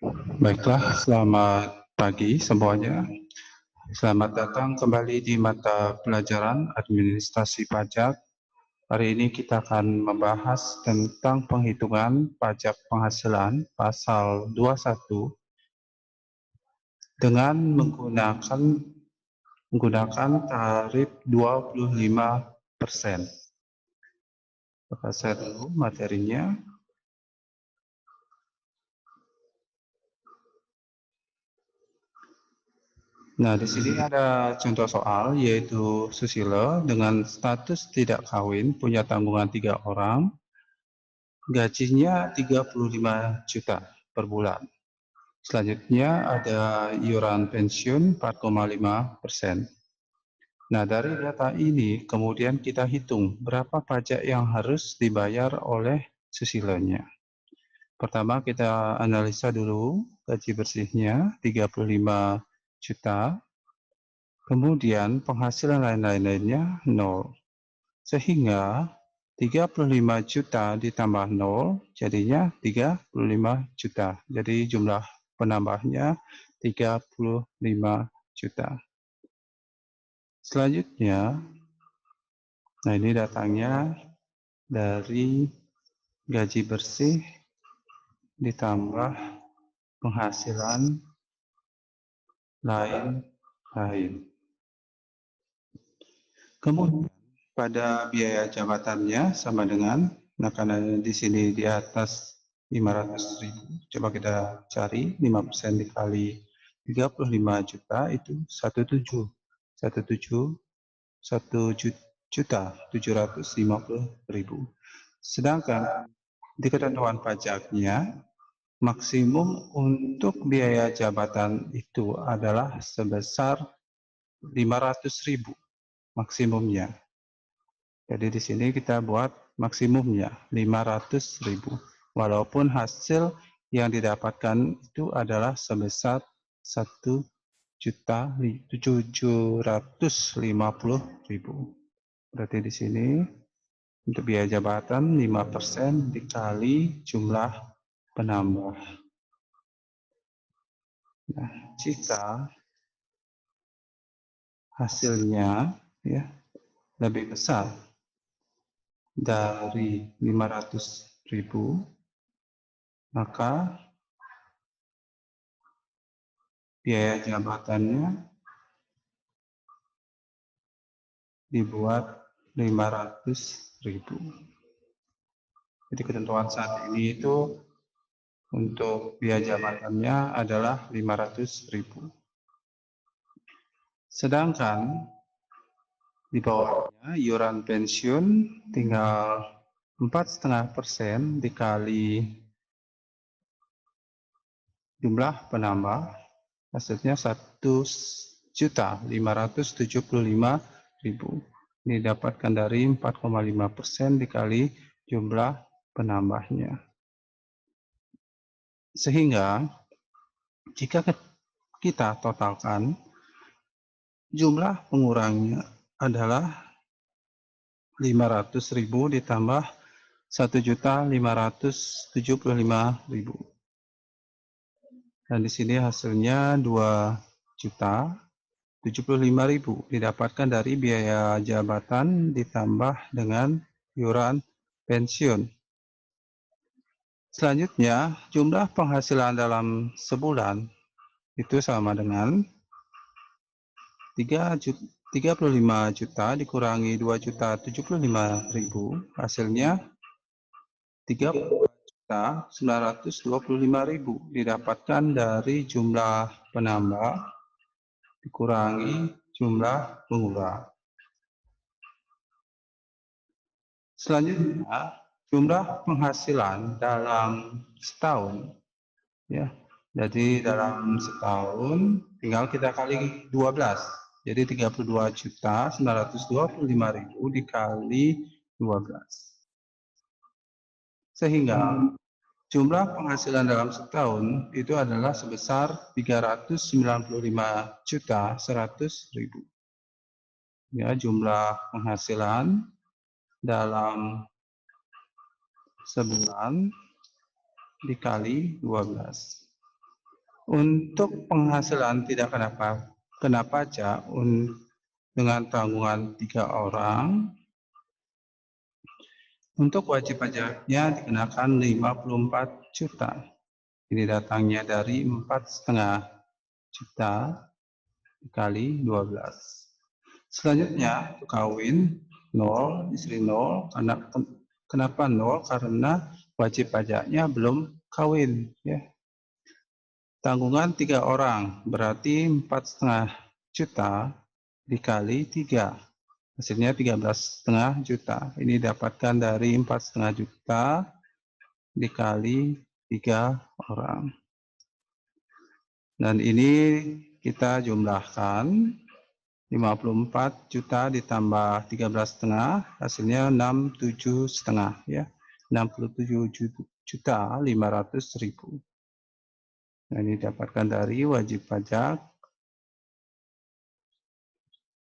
Baiklah, selamat pagi semuanya. Selamat datang kembali di mata pelajaran administrasi pajak. Hari ini kita akan membahas tentang penghitungan pajak penghasilan pasal 21 dengan menggunakan tarif 25%. Maka saya dulu materinya. Nah, di sini ada contoh soal, yaitu Susilo dengan status tidak kawin, punya tanggungan 3 orang, gajinya 35 juta per bulan. Selanjutnya ada iuran pensiun 4,5%. Nah, dari data ini kemudian kita hitung berapa pajak yang harus dibayar oleh Susilonya. Pertama kita analisa dulu gaji bersihnya 35 juta. Kemudian penghasilan lain-lainnya 0. Sehingga 35 juta ditambah 0 jadinya 35 juta. Jadi jumlah penambahnya 35 juta. Selanjutnya, nah ini datangnya dari gaji bersih ditambah penghasilan lain-lain. Kemudian pada biaya jabatannya sama dengan, nah karena di sini di atas 500.000, coba kita cari 5% dikali 35 juta itu 17 juta 750.000. Sedangkan di ketentuan pajaknya maksimum untuk biaya jabatan itu adalah sebesar 500.000 maksimumnya. Jadi di sini kita buat maksimumnya 500.000. Walaupun hasil yang didapatkan itu adalah sebesar 1.750.000. Berarti di sini untuk biaya jabatan 5% dikali jumlah penambah. Nah, jika hasilnya ya lebih besar dari 500.000, maka biaya jabatannya dibuat 500.000. Jadi ketentuan saat ini itu untuk biaya jabatannya adalah 500.000. Sedangkan di bawahnya iuran pensiun tinggal 4,5% dikali jumlah penambah, hasilnya 1.575.000. Ini didapatkan dari 4,5% dikali jumlah penambahnya. Sehingga jika kita totalkan, jumlah pengurangnya adalah 500.000 ditambah 1.575.000. Dan di sini hasilnya 2.075.000 didapatkan dari biaya jabatan ditambah dengan iuran pensiun. Selanjutnya, jumlah penghasilan dalam sebulan itu sama dengan 35 juta dikurangi 2.075.000, hasilnya 32.925.000 didapatkan dari jumlah penambah dikurangi jumlah pengurang. Selanjutnya, jumlah penghasilan dalam setahun ya. Jadi dalam setahun tinggal kita kali 12. Jadi 32.925.000 dikali 12. Sehingga jumlah penghasilan dalam setahun itu adalah sebesar 395.100.000. Ya, jumlah penghasilan dalam sebulan dikali 12. Untuk penghasilan tidak kena pajak dengan tanggungan 3 orang, untuk wajib pajaknya dikenakan 54 juta. Ini datangnya dari 4,5 juta dikali 12. Selanjutnya, untuk kawin 0, istri 0. Kenapa 0? Karena wajib pajaknya belum kawin. Ya. Tanggungan 3 orang, berarti 4,5 juta dikali 3. Hasilnya 13,5 juta. Ini dapatkan dari 4,5 juta dikali 3 orang. Dan ini kita jumlahkan 54 juta ditambah 13,5, hasilnya 67,5 ya. 67.500.000. Nah, ini dapatkan dari wajib pajak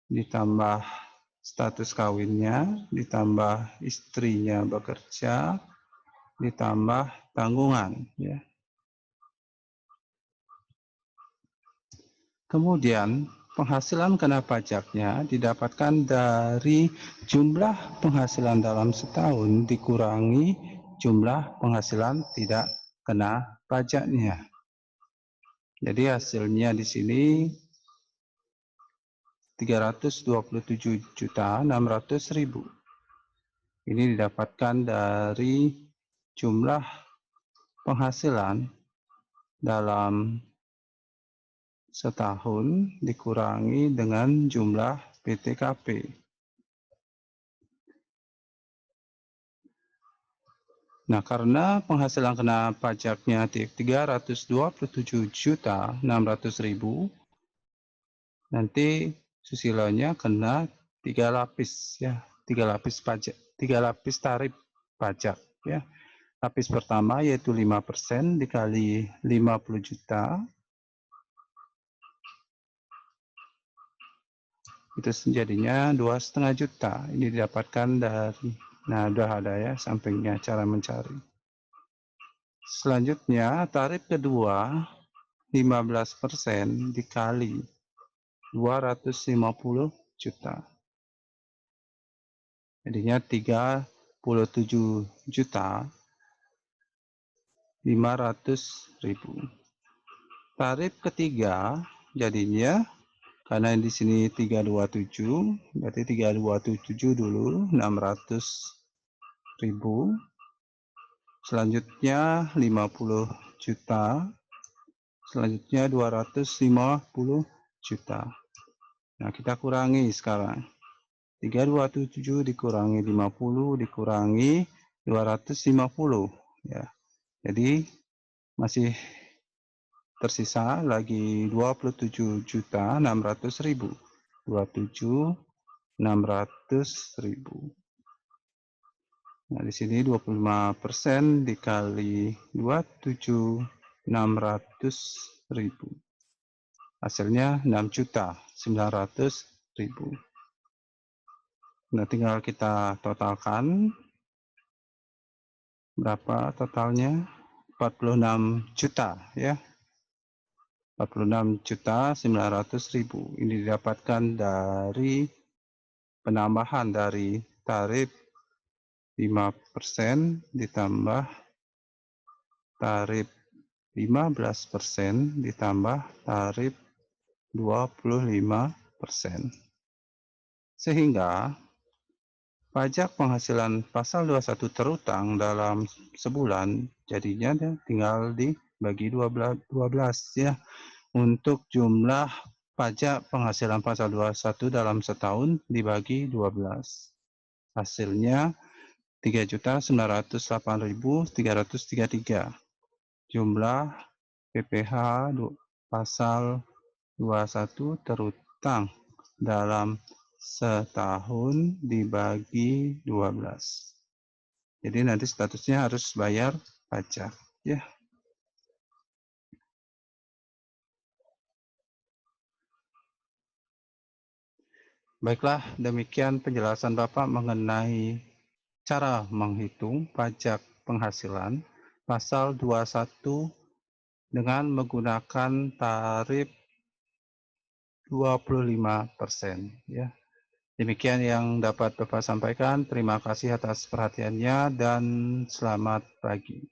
ditambah status kawinnya, ditambah istrinya bekerja, ditambah tanggungan ya. Kemudian penghasilan kena pajaknya didapatkan dari jumlah penghasilan dalam setahun dikurangi jumlah penghasilan tidak kena pajaknya. Jadi hasilnya di sini 327.600.000. Ini didapatkan dari jumlah penghasilan dalam setahun dikurangi dengan jumlah PTKP. Nah, karena penghasilan kena pajaknya 327.600.000, nanti susilanya kena 3 lapis ya, 3 lapis pajak, 3 lapis tarif pajak ya. Lapis pertama yaitu 5% dikali 50 juta. Itu jadinya 2,5 juta. Ini didapatkan dari, nah udah ada ya sampingnya cara mencari. Selanjutnya tarif kedua 15% dikali 250 juta. Jadinya 37.500.000. Tarif ketiga jadinya, karena di sini 327, berarti 327 dulu 600.000. Selanjutnya 50 juta. Selanjutnya 250 juta. Nah, kita kurangi sekarang. 327 dikurangi 50 dikurangi 250 ya. Jadi masih tersisa lagi 27.600.000. 27.600.000. Nah, di sini 25% dikali 27.600.000. Hasilnya 6.900.000. Nah, tinggal kita totalkan. Berapa totalnya? 46 juta ya. 46.900.000. Ini didapatkan dari penambahan dari tarif 5% ditambah tarif 15% ditambah tarif 25%. Sehingga pajak penghasilan pasal 21 terutang dalam sebulan jadinya tinggal dibagi 12 ya. Untuk jumlah pajak penghasilan pasal 21 dalam setahun dibagi 12. Hasilnya 3.908.333. Jumlah PPh pasal 21 terutang dalam setahun dibagi 12. Jadi nanti statusnya harus bayar pajak ya. Baiklah, demikian penjelasan Bapak mengenai cara menghitung pajak penghasilan pasal 21 dengan menggunakan tarif 25%, ya. Demikian yang dapat Bapak sampaikan. Terima kasih atas perhatiannya dan selamat pagi.